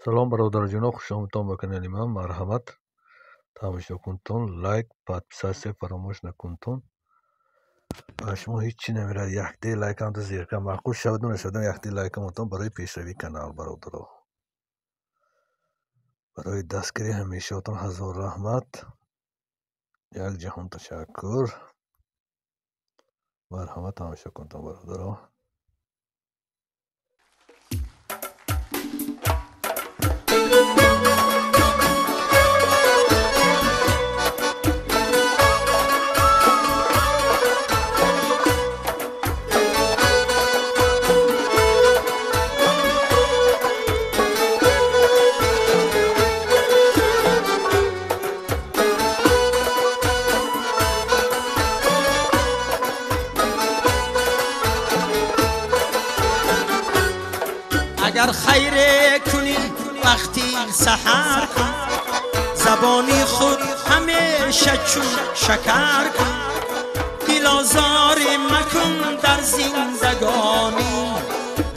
سلام برادرجان، خوش آمدید به کانال من. مرحمت. تماشا کنتون، لایک подписаться فراموش نکنتون. شما هیچی نمیرد، یک دی لایک هم تو زیر کن معقول شود نشدن، یک دی لایک هم برای پیشروی کانال برادرها، برای دستگیری همیشهاتون هزار رحمت، یک جهان تشکر. مرحمت. تماشا کنتون برادرها. اگر خیر کنی وقتی سحر کن، زبانی خود همیشه چون شکر کن. دل آزاری مکن در زندگانی،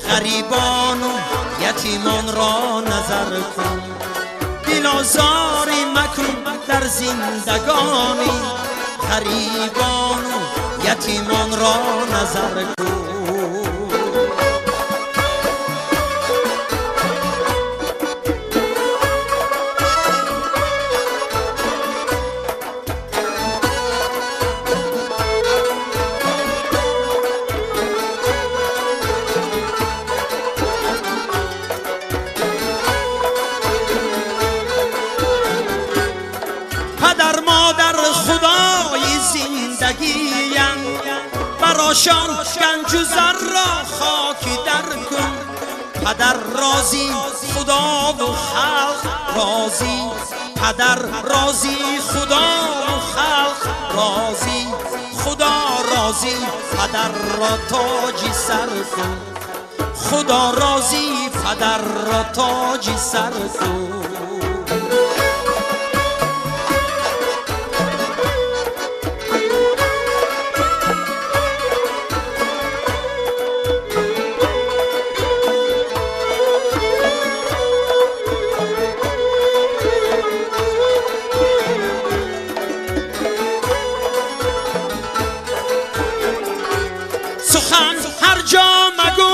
غریبان و یتیمان را نظر کن. دل آزاری مکن در زندگانی، غریبان و یتیمان را نظر کن. پدر مادر خدای زندگیم، براشان گنج و زر را خاکی در کن. پدر راضی خدا و خلق راضی، پدر راضی خدا و خلق راضی. خدا راضی پدر را تاج سر کن، خدا راضی پدر را تاج سر کن. سخن هر جا مگو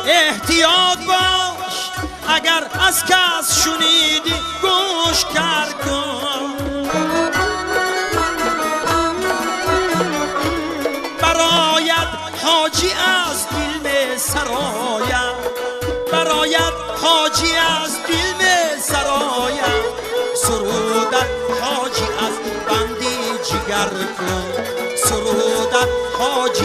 احتیاط باش، اگر از کس شنیدی گوش کر کن. برایت حاجی از دل می سراید، برایت حاجی از دل می سراید. سرودت حاجی از بندی جگر کن، سرودت حاجی.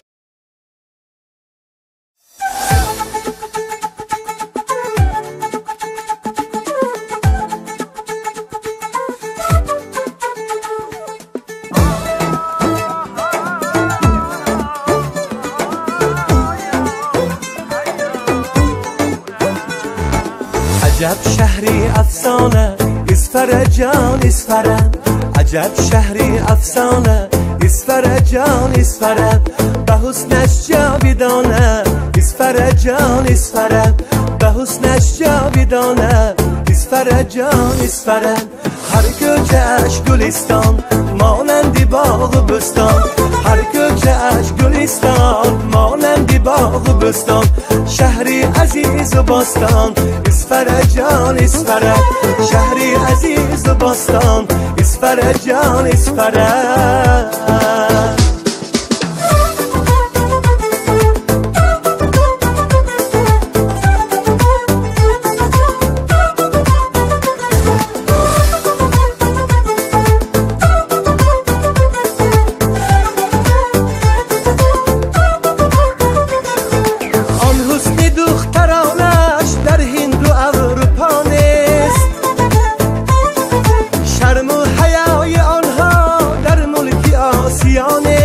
عجب شهری افسانه اسفر جان اسفره، عجب شهری افسانه اسفر جان اسفره. به حسنش جاویدانه اسفر جان اسفره، به حسنش جاویدانه اسفر جان اسفره. هر کوچه‌اش گلستان مانند باغ و بستان، هر کوچه‌اش گلستان مانند باغ و بستان. شهری عزیز و باستان اسفر جان اسفره، شهری عزیز و باستان اسفر جان اسفره. شرم و حیای آنها در ملک آسیانه،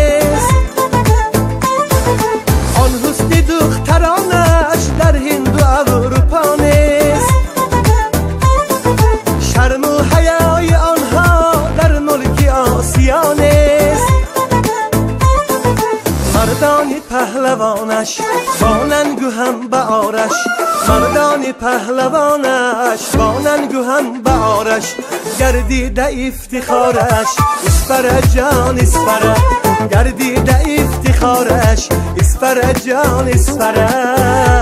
پهلوانش با ننگ و هم بهارش گردیده افتخارش اسپر جان اسپر گردیده افتخارش اسپر جان اسپر